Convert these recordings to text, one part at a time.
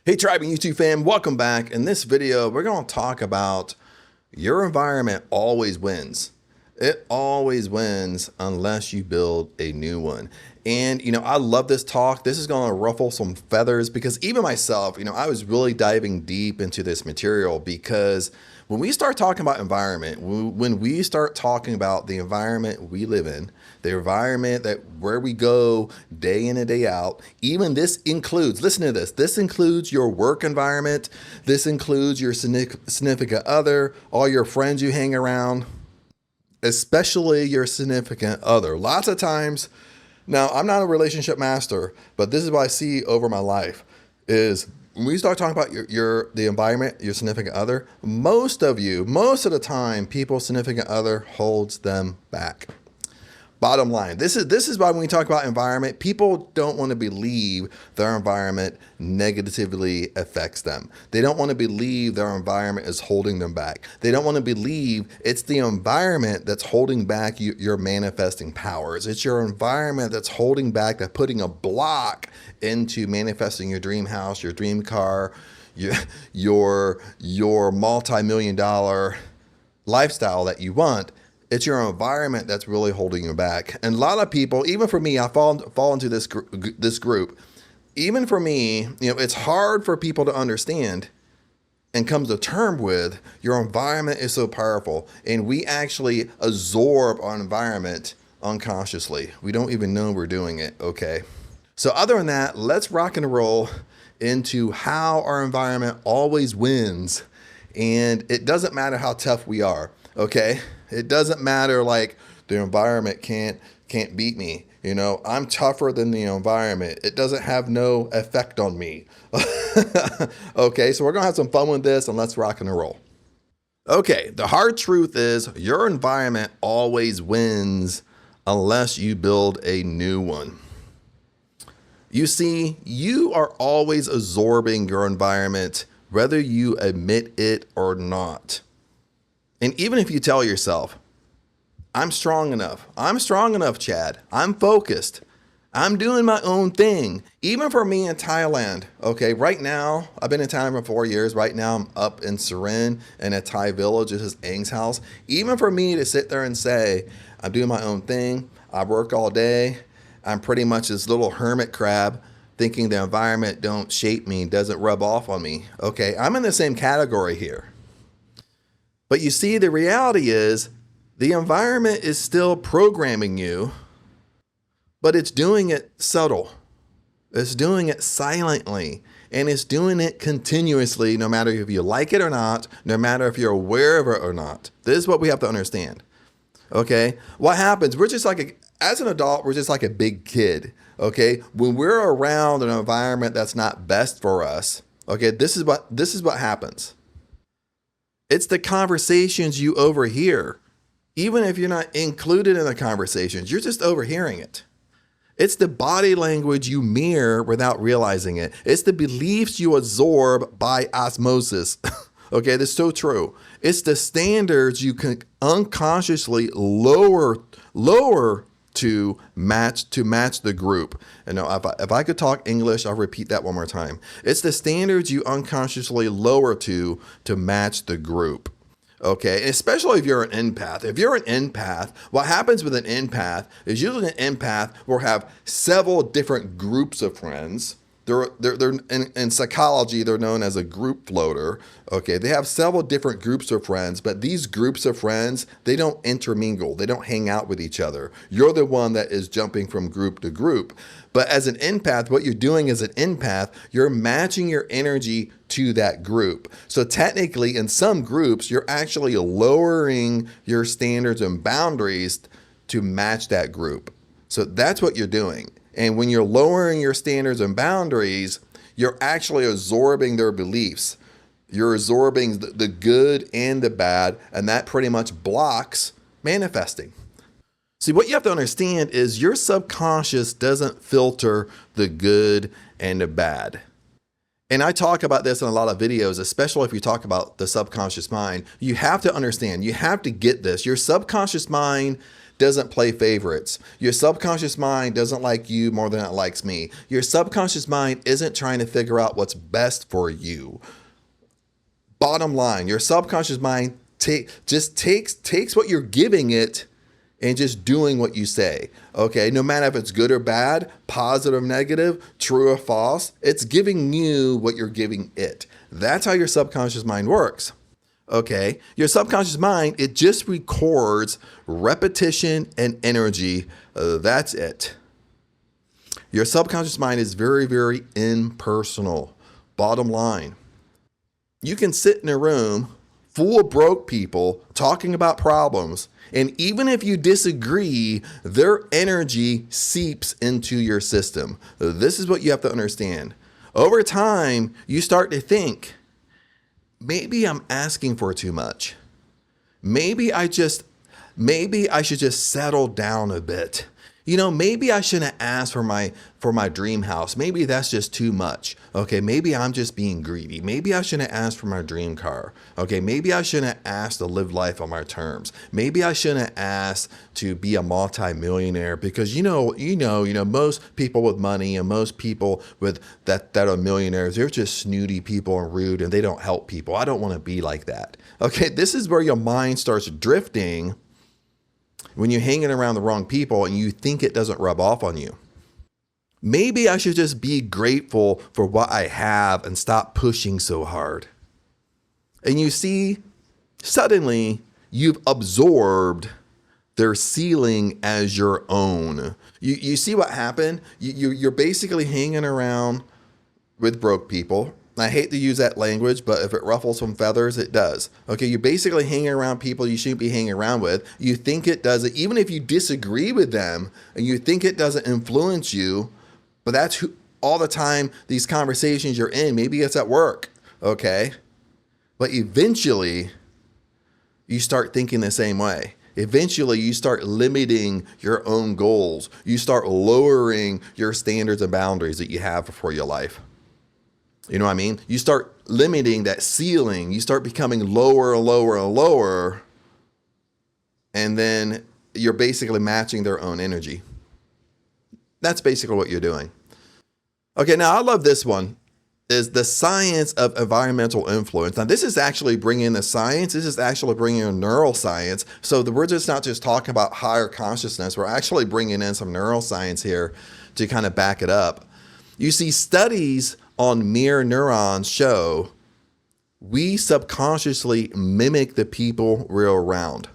Hey Tribe and YouTube fam, welcome back. In this video, we're going to talk about your environment always wins. It always wins unless you build a new one. And, I love this talk. This is going to ruffle some feathers because even myself, I was really diving deep into this material because when we start talking about environment, when we start talking about the environment we live in, the environment that where we go day in and day out, even this includes, listen to this includes your work environment. This includes your significant other, all your friends you hang around, especially your significant other. Lots of times, now I'm not a relationship master, but this is what I see over my life is when we start talking about the environment, your significant other, most of the time, people's significant other holds them back. Bottom line, this is why when we talk about environment, people don't want to believe their environment negatively affects them. They don't want to believe their environment is holding them back. They don't want to believe it's the environment that's holding back your manifesting powers. It's your environment that's holding back, that's putting a block into manifesting your dream house, your dream car, your multi-million dollar lifestyle that you want. It's your environment that's really holding you back. And a lot of people, even for me, I fall into this group. Even for me, it's hard for people to understand and come to terms with your environment is so powerful. And we actually absorb our environment unconsciously. We don't even know we're doing it, okay? So other than that, let's rock and roll into how our environment always wins. And it doesn't matter how tough we are, okay? It doesn't matter like the environment can't beat me. I'm tougher than the environment. It doesn't have no effect on me. Okay, so we're gonna have some fun with this and let's rock and roll. Okay, the hard truth is your environment always wins unless you build a new one. You see, you are always absorbing your environment, whether you admit it or not. And even if you tell yourself, I'm strong enough, Chad, I'm focused, I'm doing my own thing. Even for me in Thailand, okay, right now, I've been in Thailand for 4 years. Right now, I'm up in Surin in a Thai village. This is Ang's house. Even for me to sit there and say, I'm doing my own thing, I work all day, I'm pretty much this little hermit crab thinking the environment don't shape me, doesn't rub off on me. Okay, I'm in the same category here. But you see, the reality is the environment is still programming you, but it's doing it subtle. It's doing it silently, and it's doing it continuously, no matter if you like it or not, no matter if you're aware of it or not. This is what we have to understand. Okay? What happens? As an adult, we're just like a big kid. Okay? When we're around an environment that's not best for us, okay, this is what happens. It's the conversations you overhear. Even if you're not included in the conversations, you're just overhearing it. It's the body language you mirror without realizing it. It's the beliefs you absorb by osmosis. Okay, that's so true. It's the standards you can unconsciously lower to match the group. And now if I could talk English, I'll repeat that one more time. It's the standards you unconsciously lower to match the group. Okay, especially if you're an empath. If you're an empath, what happens with an empath is usually an empath will have several different groups of friends. They're in psychology, they're known as a group floater. Okay, they have several different groups of friends, but these groups of friends, they don't intermingle. They don't hang out with each other. You're the one that is jumping from group to group. But as an empath, what you're doing as an empath, you're matching your energy to that group. So technically, in some groups, you're actually lowering your standards and boundaries to match that group. So that's what you're doing. And when you're lowering your standards and boundaries, you're actually absorbing their beliefs. You're absorbing the good and the bad, and that pretty much blocks manifesting. See, what you have to understand is your subconscious doesn't filter the good and the bad. And I talk about this in a lot of videos, especially if you talk about the subconscious mind. You have to understand, you have to get this. Your subconscious mind doesn't play favorites. Your subconscious mind doesn't like you more than it likes me. Your subconscious mind isn't trying to figure out what's best for you. Bottom line, your subconscious mind just takes what you're giving it and just doing what you say. Okay, no matter if it's good or bad, positive or negative, true or false, it's giving you what you're giving it. That's how your subconscious mind works. Okay, your subconscious mind, it just records repetition and energy. That's it. Your subconscious mind is very, very impersonal. Bottom line, you can sit in a room full of broke people talking about problems, and even if you disagree, their energy seeps into your system. This is what you have to understand. Over time, you start to think, maybe I'm asking for too much. Maybe I should just settle down a bit. You know, maybe I shouldn't ask for my dream house. Maybe that's just too much. Okay, maybe I'm just being greedy. Maybe I shouldn't ask for my dream car. Okay, maybe I shouldn't ask to live life on my terms. Maybe I shouldn't ask to be a multi-millionaire because you know, most people with money and most people with that are millionaires, they're just snooty people and rude and they don't help people. I don't want to be like that. Okay, this is where your mind starts drifting when you're hanging around the wrong people and you think it doesn't rub off on you. Maybe I should just be grateful for what I have and stop pushing so hard. And you see, suddenly you've absorbed their ceiling as your own. You see what happened? You're basically hanging around with broke people. I hate to use that language, but if it ruffles some feathers, it does. Okay, you're basically hanging around people you shouldn't be hanging around with. You think it does it, even if you disagree with them and you think it doesn't influence you, but that's all the time these conversations you're in. Maybe it's at work, okay? But eventually, you start thinking the same way. Eventually, you start limiting your own goals. You start lowering your standards and boundaries that you have for your life. You know what I mean? You start limiting that ceiling. You start becoming lower and lower and lower. And then you're basically matching their own energy. That's basically what you're doing. Okay, now I love this one. Is the science of environmental influence. Now, this is actually bringing in the science. This is actually bringing in neuroscience. So we're just not just talking about higher consciousness. We're actually bringing in some neuroscience here to kind of back it up. You see, studies on mirror neurons show we subconsciously mimic the people we're around.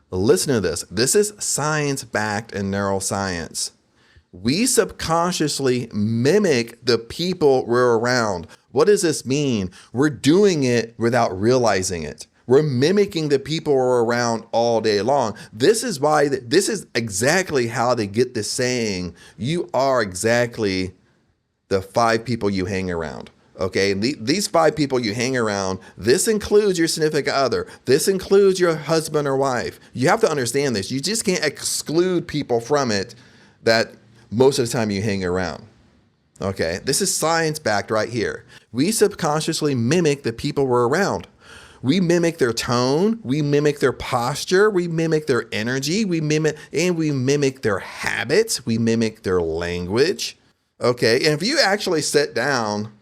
Listen to this. This is science-backed in neuroscience. We subconsciously mimic the people we're around. What does this mean? We're doing it without realizing it. We're mimicking the people we're around all day long. This is why, this is exactly how they get the saying, you are exactly the 5 people you hang around. Okay, these 5 people you hang around, this includes your significant other. This includes your husband or wife. You have to understand this. You just can't exclude people from it that most of the time you hang around. Okay, this is science-backed right here. We subconsciously mimic the people we're around. We mimic their tone, we mimic their posture, we mimic their energy, we mimic their habits, we mimic their language. Okay, and if you actually sit down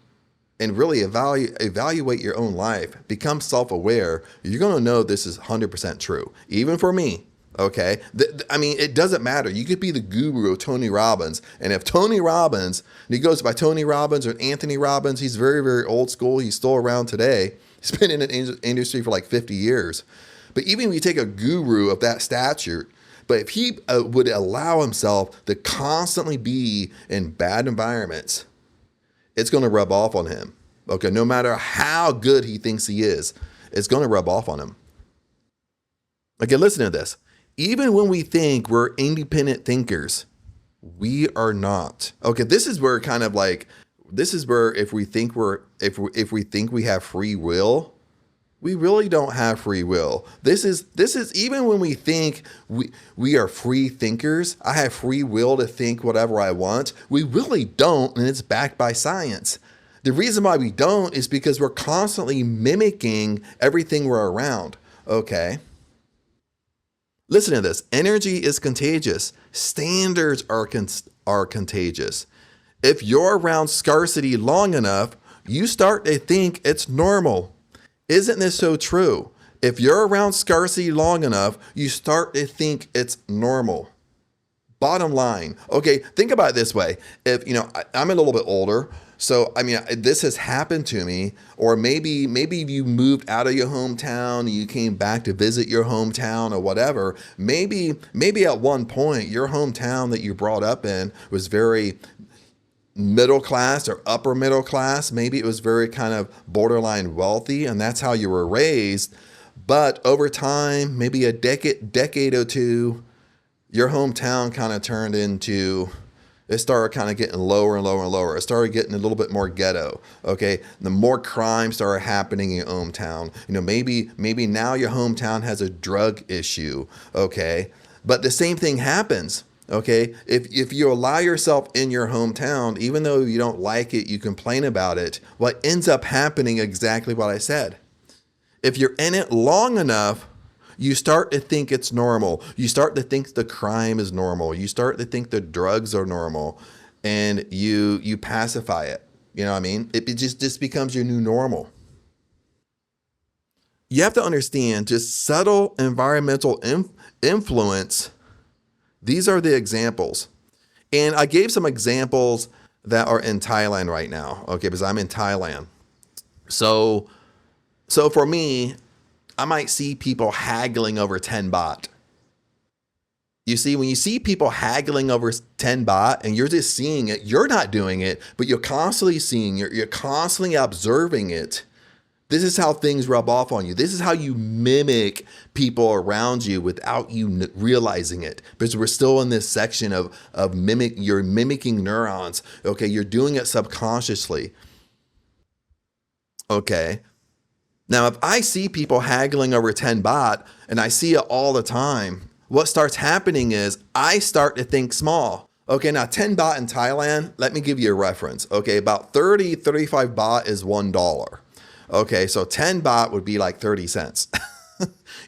and really evaluate your own life, become self-aware, you're going to know this is 100% true. Even for me, okay? I mean, it doesn't matter. You could be the guru of Tony Robbins, and if Tony Robbins, and he goes by Tony Robbins or Anthony Robbins, he's very, very old school. He's still around today. He's been in the industry for like 50 years. But even if you take a guru of that stature, but if he would allow himself to constantly be in bad environments, it's going to rub off on him. Okay, no matter how good he thinks he is, it's going to rub off on him. Okay, listen to this. Even when we think we're independent thinkers, we are not. Okay, this is where kind of like, this is where if we think we have free will, we really don't have free will. This is even when we think we are free thinkers, I have free will to think whatever I want. We really don't, and it's backed by science. The reason why we don't is because we're constantly mimicking everything we're around. Okay. Listen to this. Energy is contagious. Standards are contagious. If you're around scarcity long enough, you start to think it's normal. Isn't this so true? If you're around scarcity long enough, you start to think it's normal. Bottom line. Okay, think about it this way. If, I'm a little bit older, so I mean, this has happened to me, or maybe you moved out of your hometown and you came back to visit your hometown or whatever. Maybe at one point your hometown that you brought up in was very middle class or upper middle class. Maybe it was very kind of borderline wealthy, and that's how you were raised. But over time, maybe a decade or two, your hometown kind of turned into, it started kind of getting lower and lower and lower. It started getting a little bit more ghetto. Okay. The more crime started happening in your hometown. Maybe now your hometown has a drug issue. Okay. But the same thing happens. Okay. If you allow yourself in your hometown, even though you don't like it, you complain about it, what ends up happening exactly what I said. If you're in it long enough, you start to think it's normal. You start to think the crime is normal. You start to think the drugs are normal, and you pacify it. You know what I mean? It just becomes your new normal. You have to understand just subtle environmental influence. These are the examples. And I gave some examples that are in Thailand right now. Okay, because I'm in Thailand. So for me, I might see people haggling over 10 baht. You see, when you see people haggling over 10 baht and you're just seeing it, you're not doing it, but you're constantly seeing, you're constantly observing it. This is how things rub off on you. This is how you mimic people around you without you realizing it. Because we're still in this section of you're mimicking neurons. Okay, you're doing it subconsciously. Okay. Now, if I see people haggling over 10 baht and I see it all the time, what starts happening is I start to think small. Okay, now 10 baht in Thailand, let me give you a reference. Okay, about 35 baht is $1. Okay, so 10 baht would be like 30 cents.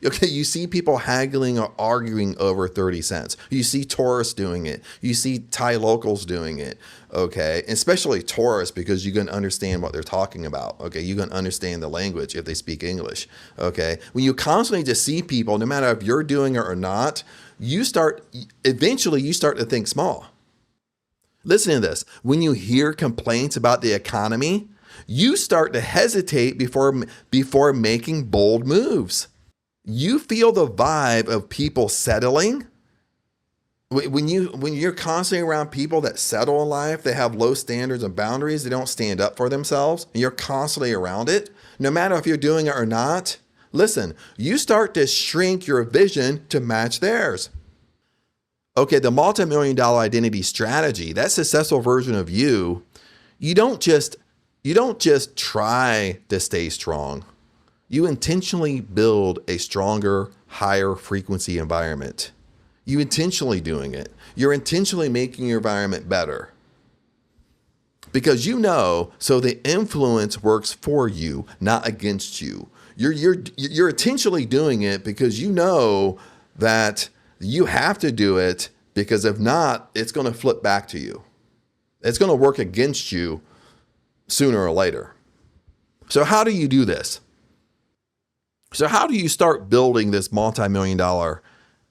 Okay, you see people haggling or arguing over 30 cents. You see tourists doing it. You see Thai locals doing it. Okay, especially tourists, because you can understand what they're talking about. Okay, you can understand the language if they speak English. Okay, when you constantly just see people, no matter if you're doing it or not, eventually you start to think small. Listen to this. When you hear complaints about the economy, you start to hesitate before making bold moves. You feel the vibe of people settling. When you're constantly around people that settle in life, they have low standards and boundaries, they don't stand up for themselves, and you're constantly around it, no matter if you're doing it or not, listen, you start to shrink your vision to match theirs. Okay, the multi-million-dollar identity strategy, that successful version of you don't just try to stay strong. You intentionally build a stronger, higher frequency environment. You intentionally doing it. You're intentionally making your environment better. Because so the influence works for you, not against you. You're intentionally doing it because you know that you have to do it, because if not, it's going to flip back to you. It's going to work against you sooner or later. So how do you do this? So how do you start building this multi-million-dollar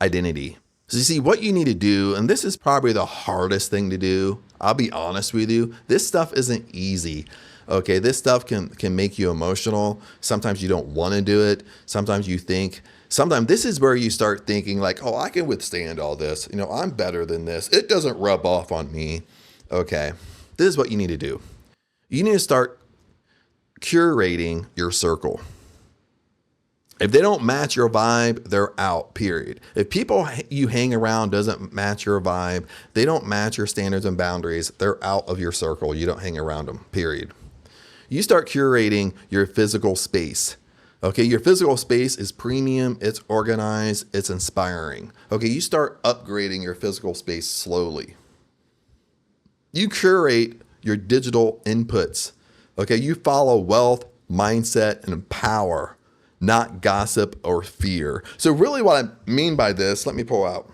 identity? So you see, what you need to do, and this is probably the hardest thing to do, I'll be honest with you, this stuff isn't easy. Okay, this stuff can make you emotional. Sometimes you don't want to do it. Sometimes this is where you start thinking like, oh, I can withstand all this. I'm better than this. It doesn't rub off on me. Okay, this is what you need to do. You need to start curating your circle. If they don't match your vibe, they're out, period. If people you hang around doesn't match your vibe, they don't match your standards and boundaries, they're out of your circle. You don't hang around them, period. You start curating your physical space. Okay, your physical space is premium, it's organized, it's inspiring. Okay, you start upgrading your physical space slowly. You curate your digital inputs. Okay, you follow wealth, mindset, and power. not gossip or fear. So really what I mean by this, let me pull out.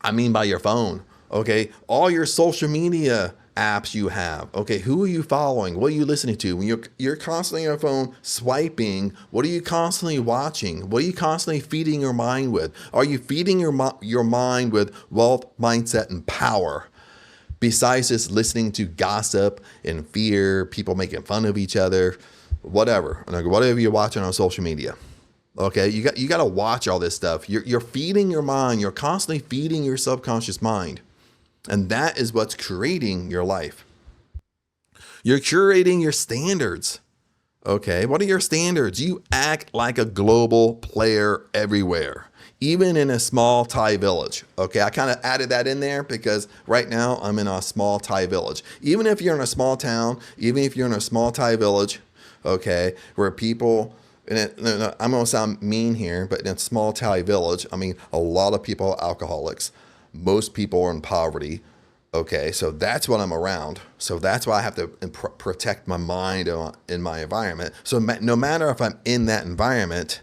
I mean by your phone, okay? All your social media apps you have, okay? Who are you following? What are you listening to? When you're constantly on your phone swiping, what are you constantly watching? What are you constantly feeding your mind with? Are you feeding your mind with wealth, mindset, and power? Besides just listening to gossip and fear, people making fun of each other, whatever you're watching on social media. Okay, you got to watch all this stuff. You're feeding your mind. You're constantly feeding your subconscious mind, and that is what's creating your life. You're curating your standards. Okay, what are your standards? You act like a global player everywhere, even in a small Thai village. Okay, I kind of added that in there because right now I'm in a small Thai village. Even if you're in a small town, even if you're in a small Thai village, okay, where people, I'm going to sound mean here, but in a small Thai village, I mean, a lot of people are alcoholics. Most people are in poverty. Okay, so that's what I'm around. So that's why I have to protect my mind in my environment. So no matter if I'm in that environment,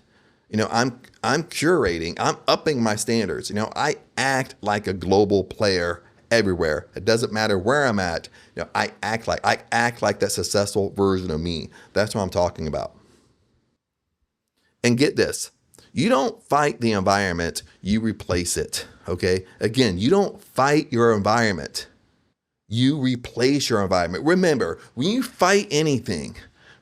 I'm curating, I'm upping my standards. I act like a global player everywhere. It doesn't matter where I'm at. I act like that successful version of me. That's what I'm talking about. And get this, you don't fight the environment, you replace it. Okay. Again, you don't fight your environment. You replace your environment. Remember, when you fight anything,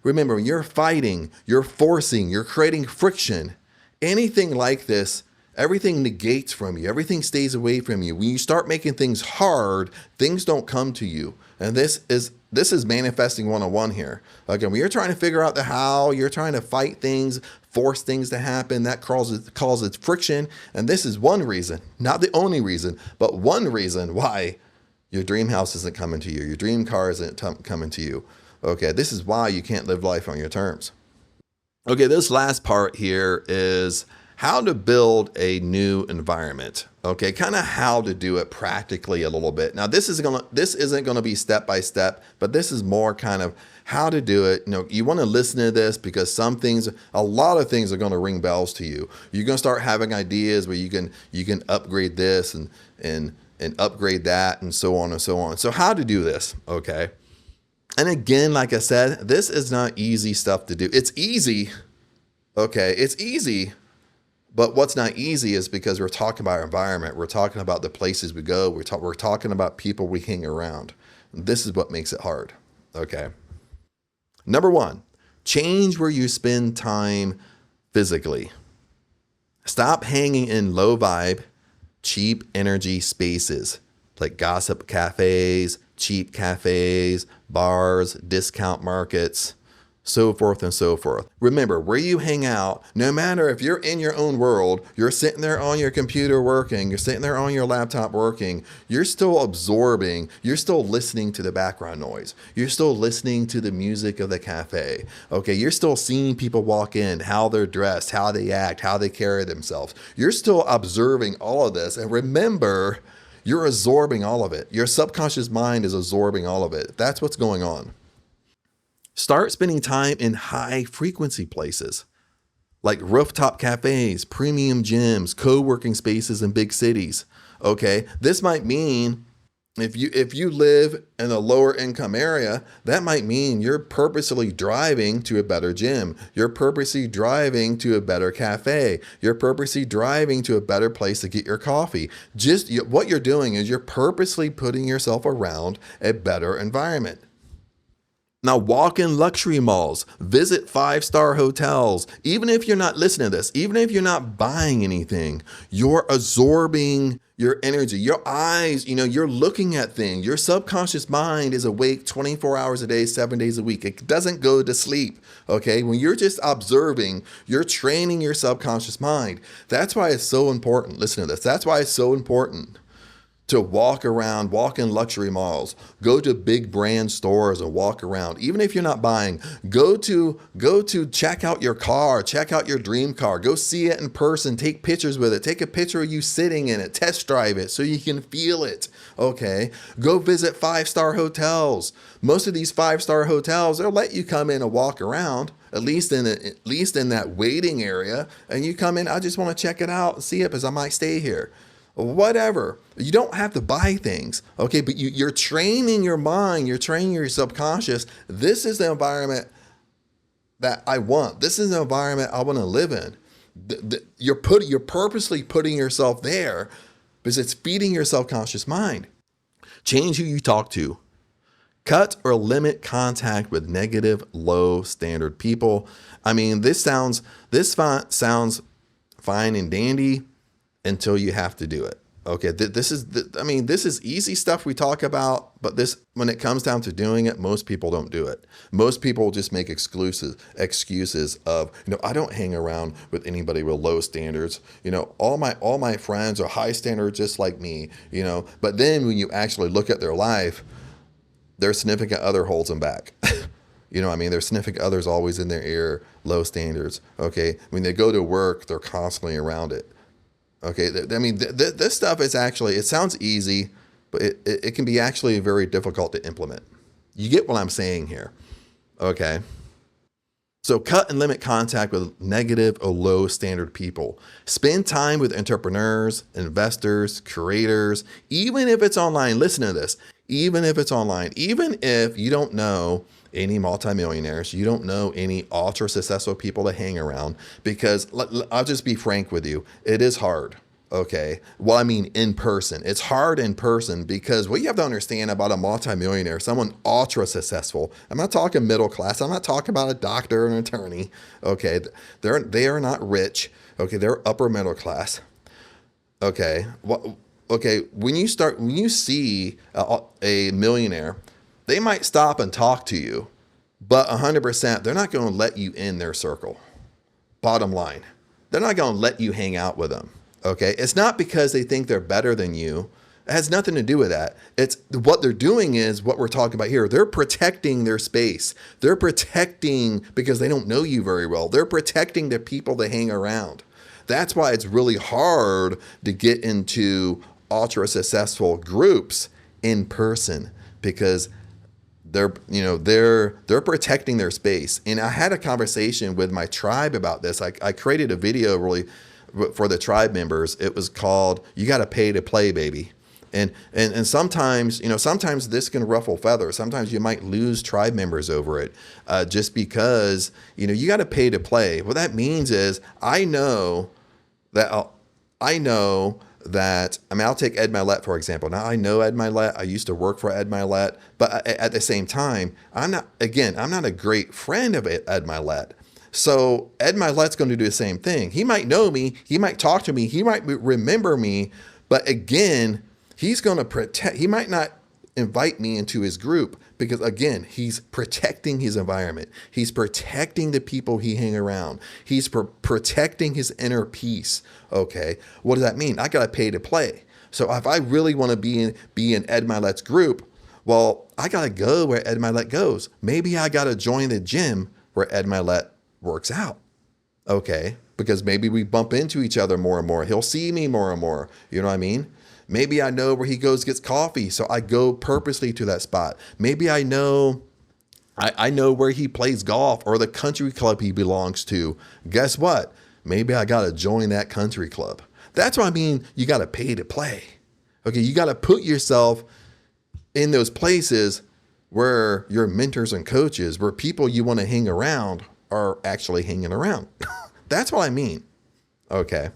remember, when you're fighting, you're forcing, you're creating friction, anything like this, everything negates from you. Everything stays away from you. When you start making things hard, things don't come to you. And this is manifesting 101 here. Again, when you're trying to figure out the how, you're trying to fight things, force things to happen, that causes friction. And this is one reason, not the only reason, but one reason why your dream house isn't coming to you. Your dream car isn't coming to you. Okay, this is why you can't live life on your terms. Okay, this last part here is how to build a new environment. Okay, kind of how to do it practically a little bit. Now, this isn't gonna be step by step, but this is more kind of how to do it. You want to listen to this because a lot of things are going to ring bells to you. You're going to start having ideas where you can upgrade this and upgrade that and so on and so on. So how to do this? Okay. And again, like I said, this is not easy stuff to do. It's easy. Okay. It's easy. But what's not easy is because we're talking about our environment. We're talking about the places we go. We're talking about people we hang around. This is what makes it hard. Okay. Number one, change where you spend time physically. Stop hanging in low vibe, cheap energy spaces like gossip cafes, cheap cafes, bars, discount markets, so forth and so forth. Remember, where you hang out, no matter if you're in your own world, you're sitting there on your computer working, you're sitting there on your laptop working, you're still absorbing, you're still listening to the background noise. You're still listening to the music of the cafe. Okay, you're still seeing people walk in, how they're dressed, how they act, how they carry themselves. You're still observing all of this. And remember, you're absorbing all of it. Your subconscious mind is absorbing all of it. That's what's going on. Start spending time in high frequency places like rooftop cafes, premium gyms, co-working spaces in big cities. Okay, this might mean if you live in a lower income area, that might mean you're purposely driving to a better gym. You're purposely driving to a better cafe. You're purposely driving to a better place to get your coffee. What you're doing is you're purposely putting yourself around a better environment. Now walk in luxury malls, visit 5-star hotels. Even if you're not listening to this, even if you're not buying anything, you're absorbing your energy, your eyes, you're looking at things. Your subconscious mind is awake 24 hours a day, 7 days a week. It doesn't go to sleep. Okay. When you're just observing, you're training your subconscious mind. That's why it's so important. Listen to this. That's why it's so important to walk around, walk in luxury malls, go to big brand stores and walk around. Even if you're not buying, go to check out your car, check out your dream car, go see it in person, take pictures with it, take a picture of you sitting in it, test drive it so you can feel it. Okay. Go visit 5-star hotels. Most of these 5-star hotels, they'll let you come in and walk around, at least in that waiting area. And you come in, I just want to check it out and see it because I might stay here. Whatever. You don't have to buy things, okay? But you're training your mind, you're training your subconscious. This is the environment that I want. This is the environment I want to live in. You're purposely putting yourself there because it's feeding your subconscious mind. Change who you talk to. Cut or limit contact with negative, low standard people. I mean, this sounds fine and dandy until you have to do it. Okay, this is easy stuff we talk about, but when it comes down to doing it, most people don't do it. Most people just make excuses of, I don't hang around with anybody with low standards. All my friends are high standards just like me, but then when you actually look at their life, their significant other holds them back. Their significant other's always in their ear, low standards. Okay, when they go to work, they're constantly around it. Okay, this stuff is actually, it sounds easy, but it can be actually very difficult to implement. You get what I'm saying here. Okay. So cut and limit contact with negative or low standard people. Spend time with entrepreneurs, investors, creators, even if it's online. Listen to this. Even if it's online, even if you don't know any multimillionaires, you don't know any ultra successful people to hang around, because I'll just be frank with you. It is hard. Okay. Well, I mean, in person, it's hard in person because what you have to understand about a multimillionaire, someone ultra successful. I'm not talking middle class. I'm not talking about a doctor or an attorney. Okay. They are not rich. Okay. They're upper middle class. Okay. Okay. When you see a millionaire, they might stop and talk to you, but 100%, they're not going to let you in their circle. Bottom line, they're not going to let you hang out with them. Okay. It's not because they think they're better than you. It has nothing to do with that. It's what they're doing is what we're talking about here. They're protecting their space. They're protecting because they don't know you very well. They're protecting the people they hang around. That's why it's really hard to get into ultra successful groups in person, because they're protecting their space. And I had a conversation with my tribe about this. I created a video really for the tribe members. It was called "You Got to Pay to Play, Baby." And sometimes, sometimes this can ruffle feathers. Sometimes you might lose tribe members over it, just because, you got to pay to play. What that means is I know that, I'll take Ed Mylett, for example. Now I know Ed Mylett. I used to work for Ed Mylett, but at the same time, I'm not a great friend of Ed Mylett. So Ed Mylett's going to do the same thing. He might know me. He might talk to me. He might remember me, but again, he's going to protect. He might not invite me into his group because, again, he's protecting his environment. He's protecting the people he hang around. He's protecting his inner peace. Okay. What does that mean? I got to pay to play. So if I really want to be in Ed Mylett's group, well, I got to go where Ed Mylett goes. Maybe I got to join the gym where Ed Mylett works out. Okay. Because maybe we bump into each other more and more. He'll see me more and more. You know what I mean? Maybe I know where he goes, gets coffee. So I go purposely to that spot. Maybe I know where he plays golf or the country club he belongs to. Guess what? Maybe I got to join that country club. That's what I mean. You got to pay to play. Okay. You got to put yourself in those places where your mentors and coaches, where people you want to hang around are actually hanging around. That's what I mean. Okay.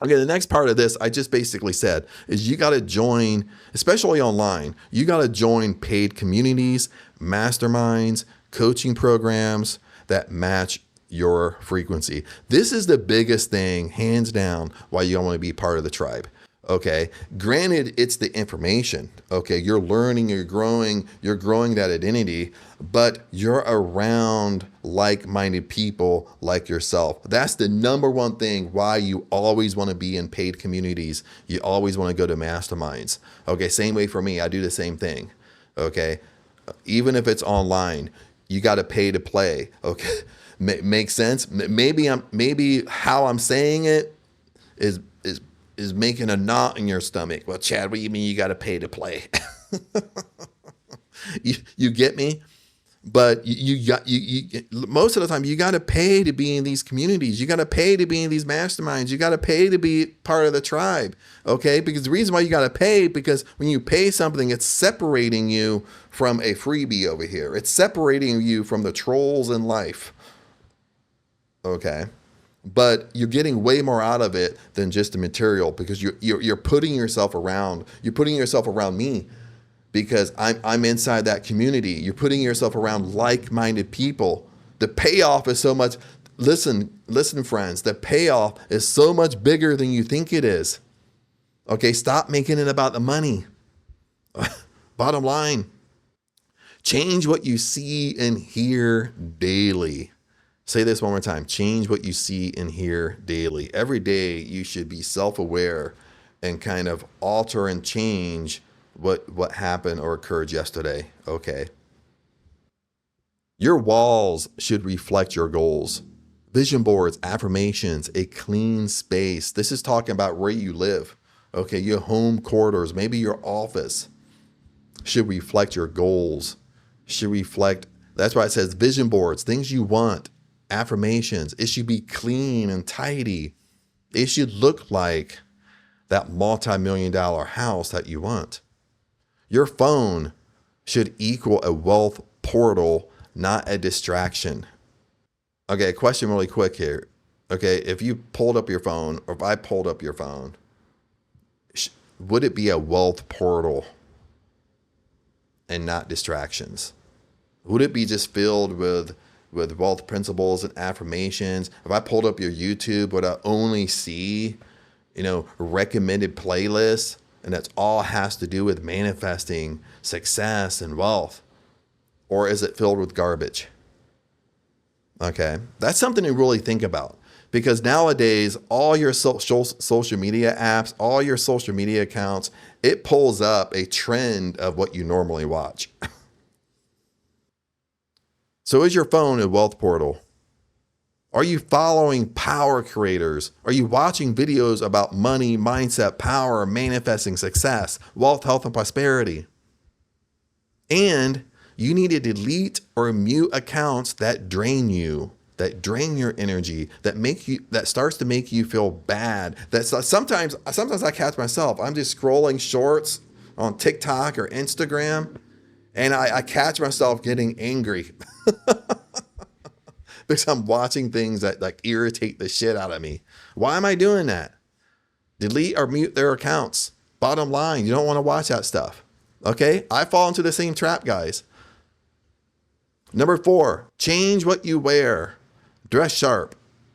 Okay, the next part of this, I just basically said, is you got to join, especially online, you got to join paid communities, masterminds, coaching programs that match your frequency. This is the biggest thing, hands down, why you want to be part of the tribe. Okay. Granted, it's the information. Okay. You're learning, you're growing that identity, but you're around like-minded people like yourself. That's the number one thing why you always want to be in paid communities. You always want to go to masterminds. Okay. Same way for me. I do the same thing. Okay. Even if it's online, you got to pay to play. Okay. Makes sense. Maybe how I'm saying it is making a knot in your stomach. Well, Chad, what do you mean you got to pay to play? you get me? But you most of the time you got to pay to be in these communities. You got to pay to be in these masterminds. You got to pay to be part of the tribe. Okay? Because the reason why you got to pay, because when you pay something, it's separating you from a freebie over here. It's separating you from the trolls in life. Okay? But you're getting way more out of it than just the material, because you're putting yourself around. You're putting yourself around me because I'm inside that community. You're putting yourself around like-minded people. The payoff is so much. Listen, friends. The payoff is so much bigger than you think it is. Okay, stop making it about the money. Bottom line, change what you see and hear daily. Say this one more time. Change what you see and hear daily. Every day you should be self-aware and kind of alter and change what happened or occurred yesterday. Okay. Your walls should reflect your goals. Vision boards, affirmations, a clean space. This is talking about where you live. Okay, your home corridors, maybe your office should reflect your goals. Should reflect, that's why it says vision boards, things you want. Affirmations. It should be clean and tidy. It should look like that multi-million-dollar house that you want. Your phone should equal a wealth portal, not a distraction. Okay, question really quick here. Okay, if you pulled up your phone, or if I pulled up your phone, would it be a wealth portal and not distractions? Would it be just filled with wealth principles and affirmations? If I pulled up your YouTube, would I only see, recommended playlists, and that's all has to do with manifesting success and wealth? Or is it filled with garbage? Okay, that's something to really think about, because nowadays all your social media apps, all your social media accounts, it pulls up a trend of what you normally watch. So is your phone a wealth portal? Are you following power creators? Are you watching videos about money, mindset, power, manifesting success, wealth, health, and prosperity? And you need to delete or mute accounts that drain you, that drain your energy, that starts to make you feel bad. Sometimes I catch myself. I'm just scrolling shorts on TikTok or Instagram, and I catch myself getting angry because I'm watching things that like irritate the shit out of me. Why am I doing that? Delete or mute their accounts. Bottom line, you don't want to watch that stuff. Okay? I fall into the same trap, guys. Number 4, change what you wear. Dress sharp.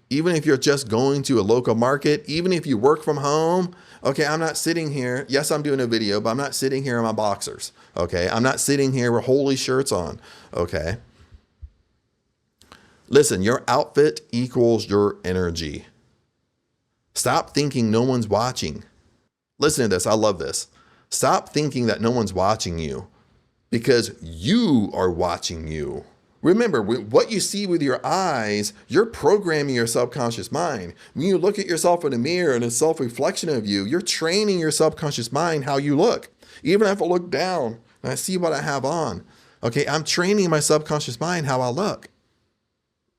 Even if you're just going to a local market, even if you work from home. Okay, I'm not sitting here. Yes, I'm doing a video, but I'm not sitting here in my boxers. Okay, I'm not sitting here with holy shirts on. Okay. Listen, your outfit equals your energy. Stop thinking no one's watching. Listen to this. I love this. Stop thinking that no one's watching you, because you are watching you. Remember, what you see with your eyes, you're programming your subconscious mind. When you look at yourself in the mirror and a self-reflection of you, you're training your subconscious mind how you look. Even if I look down and I see what I have on, okay, I'm training my subconscious mind how I look.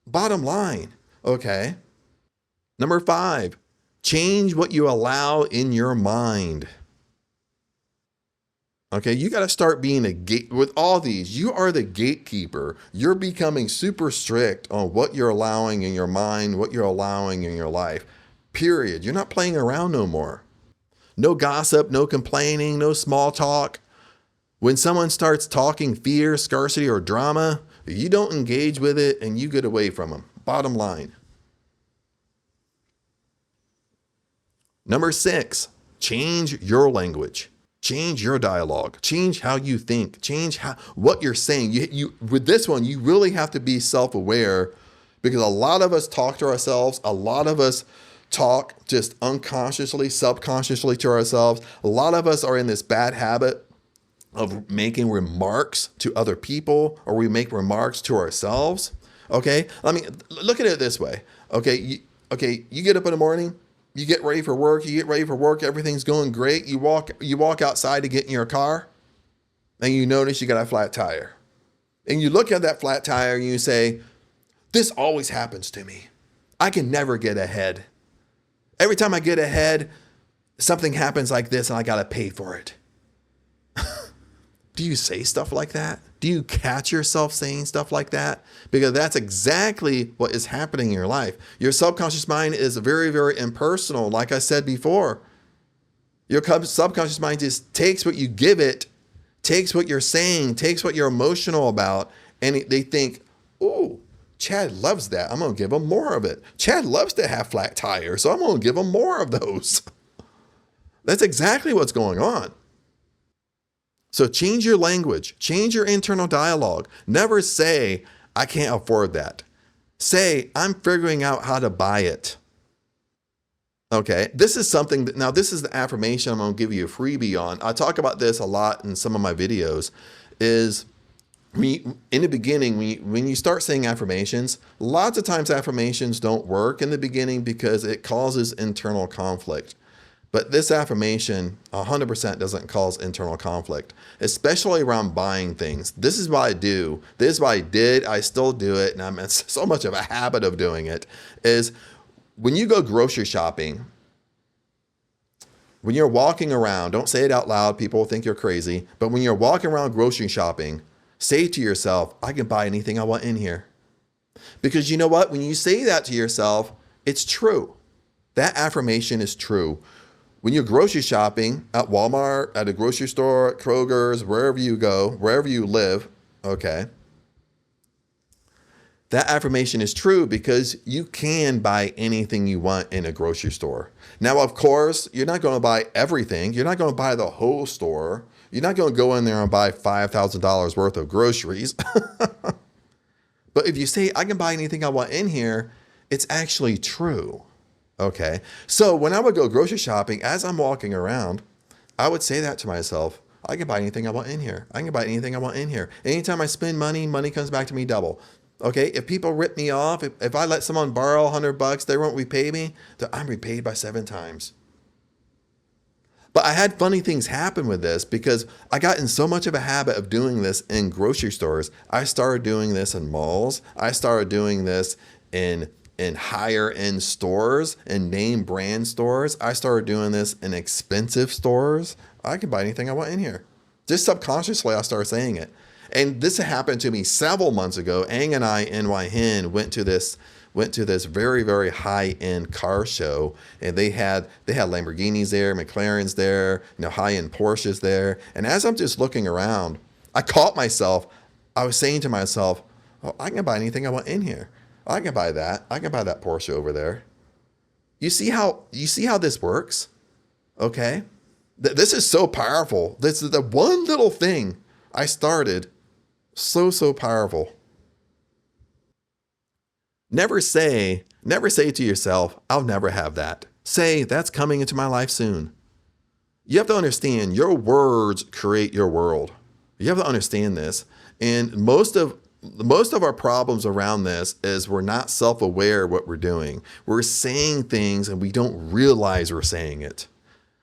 Bottom line, okay? Number 5, change what you allow in your mind. Okay, you got to start being a gate with all these. You are the gatekeeper. You're becoming super strict on what you're allowing in your mind, what you're allowing in your life. Period. You're not playing around no more. No gossip, no complaining, no small talk. When someone starts talking fear, scarcity, or drama, you don't engage with it and you get away from them. Bottom line. Number 6. Change your language. Change your dialogue. Change how you think. Change what you're saying. You with this one, you really have to be self-aware, because a lot of us talk to ourselves. A lot of us talk just unconsciously, subconsciously to ourselves. A lot of us are in this bad habit of making remarks to other people, or we make remarks to ourselves. Okay, I mean, look at it this way. Okay, you get up in the morning, you get ready for work, everything's going great. You walk outside to get in your car, and you notice you got a flat tire. And you look at that flat tire and you say, this always happens to me. I can never get ahead. Every time I get ahead, something happens like this and I got to pay for it. Do you say stuff like that? Do you catch yourself saying stuff like that? Because that's exactly what is happening in your life. Your subconscious mind is very, very impersonal. Like I said before, your subconscious mind just takes what you give it, takes what you're saying, takes what you're emotional about, and they think, oh, Chad loves that. I'm going to give him more of it. Chad loves to have flat tires, so I'm going to give him more of those. That's exactly what's going on. So change your language, change your internal dialogue. Never say, I can't afford that. Say, I'm figuring out how to buy it. Okay, this is something that, now this is the affirmation I'm going to give you a freebie on. I talk about this a lot in some of my videos, is in the beginning, when you start saying affirmations, lots of times affirmations don't work in the beginning because it causes internal conflict. But this affirmation 100% doesn't cause internal conflict, especially around buying things. This is what I do. This is what I did. I still do it. And I'm in so much of a habit of doing it, is when you go grocery shopping, when you're walking around, don't say it out loud. People think you're crazy. But when you're walking around grocery shopping, say to yourself, I can buy anything I want in here. Because you know what? When you say that to yourself, it's true. That affirmation is true. When you're grocery shopping at Walmart, at a grocery store, at Kroger's, wherever you go, wherever you live, okay, that affirmation is true because you can buy anything you want in a grocery store. Now, of course, you're not going to buy everything. You're not going to buy the whole store. You're not going to go in there and buy $5,000 worth of groceries. But if you say, I can buy anything I want in here, it's actually true. Okay, so when I would go grocery shopping, as I'm walking around, I would say that to myself, I can buy anything I want in here. I can buy anything I want in here. Anytime I spend money, money comes back to me double. Okay, if people rip me off, if I let someone borrow $100, they won't repay me, then I'm repaid by 7 times. But I had funny things happen with this because I got in so much of a habit of doing this in grocery stores. I started doing this in malls. I started doing this in higher end stores and name brand stores. I started doing this in expensive stores. I can buy anything I want in here. Just subconsciously, I started saying it. And this happened to me several months ago. Ang and I, NY Hen, went to this very, very high end car show, and they had Lamborghinis there, McLarens there, high end Porsches there. And as I'm just looking around, I caught myself. I was saying to myself, oh, I can buy anything I want in here. I can buy that. I can buy that Porsche over there. You see how this works? Okay. This is so powerful. This is the one little thing I started. So powerful. Never say to yourself, I'll never have that. Say, that's coming into my life soon. You have to understand, your words create your world. You have to understand this. And most of our problems around this is we're not self-aware of what we're doing. We're saying things and we don't realize we're saying it.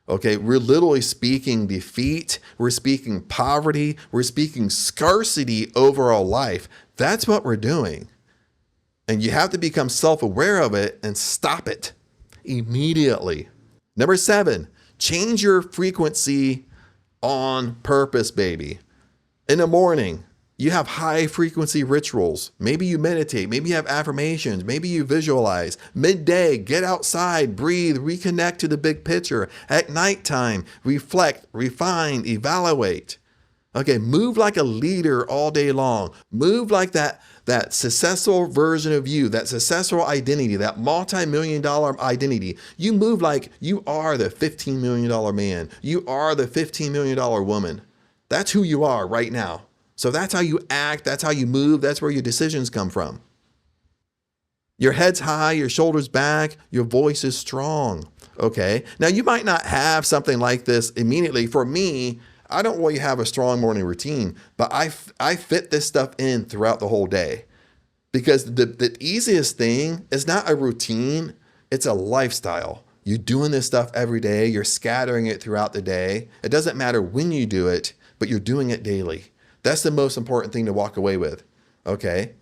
Okay, we're literally speaking defeat. We're speaking poverty. We're speaking scarcity over our life. That's what we're doing. And you have to become self-aware of it and stop it immediately. Number 7, change your frequency on purpose, baby. In the morning, you have high frequency rituals. Maybe you meditate. Maybe you have affirmations. Maybe you visualize. Midday, get outside, breathe, reconnect to the big picture. At nighttime, reflect, refine, evaluate. Okay, move like a leader all day long. Move like that that successful version of you, that successful identity, that multi-million-dollar identity. You move like you are the $15 million man. You are the $15 million woman. That's who you are right now. So that's how you act. That's how you move. That's where your decisions come from. Your head's high, your shoulders back, your voice is strong. Okay. Now you might not have something like this immediately. For me, I don't really have a strong morning routine, but I fit this stuff in throughout the whole day, because the easiest thing is not a routine. It's a lifestyle. You're doing this stuff every day. You're scattering it throughout the day. It doesn't matter when you do it, but you're doing it daily. That's the most important thing to walk away with. Okay.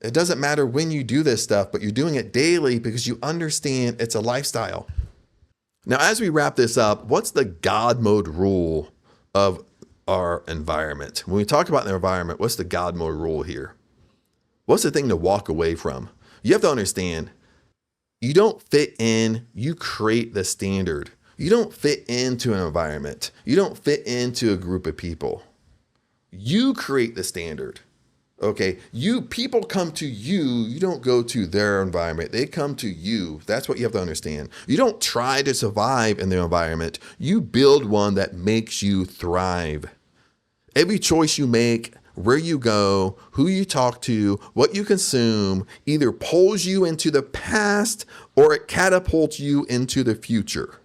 It doesn't matter when you do this stuff, but you're doing it daily because you understand it's a lifestyle. Now, as we wrap this up, what's the God mode rule of our environment? When we talk about the environment, what's the God mode rule here? What's the thing to walk away from? You have to understand, you don't fit in, you create the standard. You don't fit into an environment. You don't fit into a group of people. You create the standard. Okay, people come to you. You don't go to their environment. They come to you. That's what you have to understand. You don't try to survive in their environment. You build one that makes you thrive. Every choice you make, where you go, who you talk to, what you consume, either pulls you into the past or it catapults you into the future.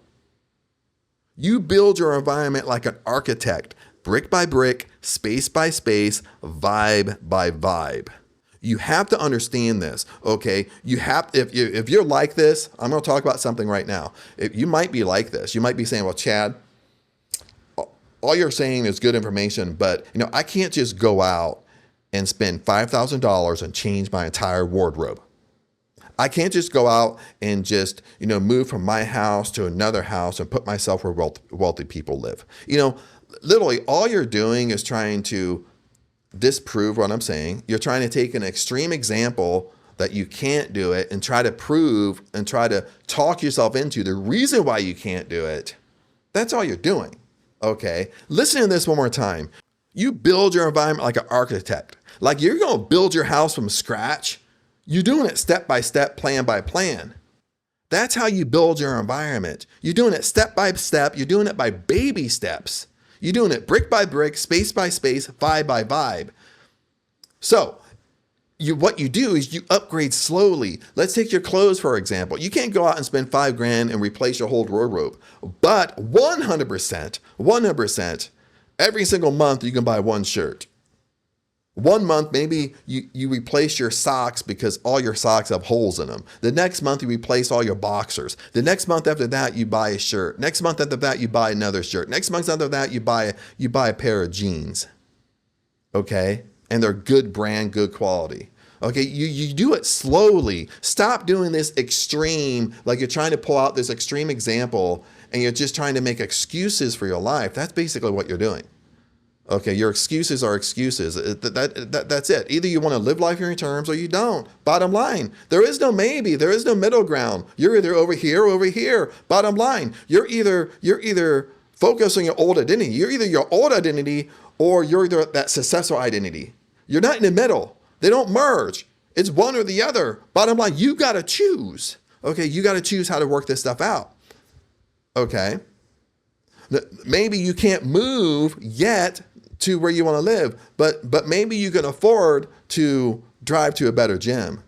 You build your environment like an architect. Brick by brick, space by space, vibe by vibe. You have to understand this, okay? You have, if you're like this, I'm going to talk about something right now. If you might be like this, you might be saying, well, Chad, all you're saying is good information, but I can't just go out and spend $5,000 and change my entire wardrobe. I can't just go out and just, move from my house to another house and put myself where wealthy people live. Literally all you're doing is trying to disprove what I'm saying. You're trying to take an extreme example that you can't do it and try to prove and try to talk yourself into the reason why you can't do it. That's all you're doing. Okay. Listen to this one more time. You build your environment like an architect. Like you're going to build your house from scratch. You're doing it step by step, plan by plan. That's how you build your environment. You're doing it step by step. You're doing it by baby steps. You're doing it brick by brick, space by space, vibe by vibe. So what you do is you upgrade slowly. Let's take your clothes, for example. You can't go out and spend $5,000 and replace your whole wardrobe, but 100%, every single month you can buy one shirt. 1 month, maybe you replace your socks because all your socks have holes in them. The next month, you replace all your boxers. The next month after that, you buy a shirt. Next month after that, you buy another shirt. Next month after that, you buy a pair of jeans. Okay? And they're good brand, good quality. Okay? You do it slowly. Stop doing this extreme, like you're trying to pull out this extreme example and you're just trying to make excuses for your life. That's basically what you're doing. Okay, your excuses are excuses. That's it. Either you want to live life on your terms or you don't. Bottom line, there is no maybe. There is no middle ground. You're either over here or over here. Bottom line, you're either focused on your old identity. You're either your old identity or you're either that successful identity. You're not in the middle. They don't merge. It's one or the other. Bottom line, you got to choose. Okay, you got to choose how to work this stuff out. Okay. Maybe you can't move yet to where you want to live, but maybe you can afford to drive to a better gym.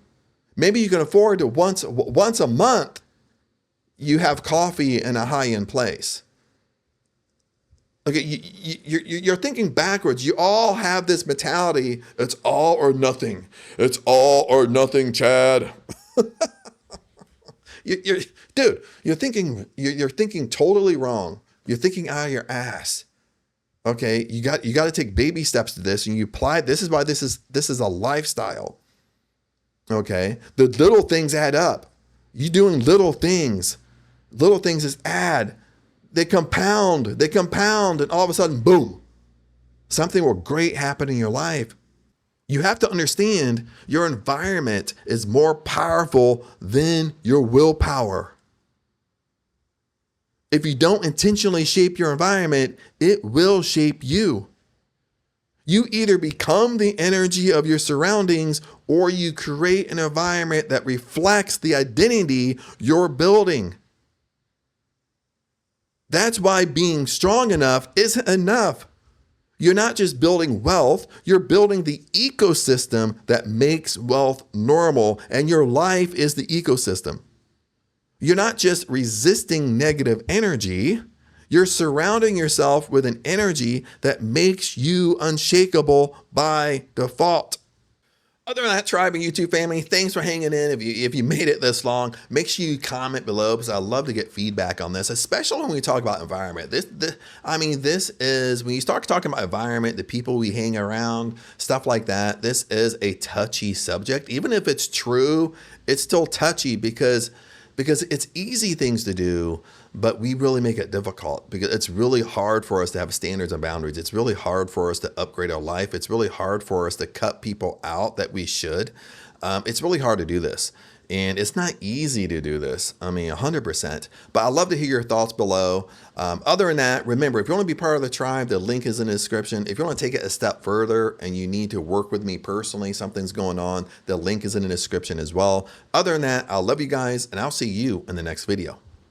Maybe you can afford to once a month you have coffee in a high-end place. Okay, you're thinking backwards. You all have this mentality. It's all or nothing. It's all or nothing, Chad. You're thinking totally wrong. You're thinking out of your ass. Okay, you got to take baby steps to this, and you apply. This is why this is a lifestyle. Okay, the little things add up. You doing little things is add. They compound, and all of a sudden, boom, something will great happen in your life. You have to understand your environment is more powerful than your willpower. If you don't intentionally shape your environment, it will shape you. You either become the energy of your surroundings or you create an environment that reflects the identity you're building. That's why being strong enough isn't enough. You're not just building wealth, you're building the ecosystem that makes wealth normal, and your life is the ecosystem. You're not just resisting negative energy, you're surrounding yourself with an energy that makes you unshakable by default. Other than that, tribe and YouTube family, thanks for hanging in. If you made it this long, make sure you comment below because I love to get feedback on this, especially when we talk about environment. This is when you start talking about environment, the people we hang around, stuff like that. This is a touchy subject. Even if it's true, it's still touchy because it's easy things to do, but we really make it difficult because it's really hard for us to have standards and boundaries. It's really hard for us to upgrade our life. It's really hard for us to cut people out that we should. It's really hard to do this. And it's not easy to do this. I mean, 100%. But I'd love to hear your thoughts below. Other than that, remember, if you want to be part of the tribe, the link is in the description. If you want to take it a step further and you need to work with me personally, something's going on, the link is in the description as well. Other than that, I love you guys, and I'll see you in the next video.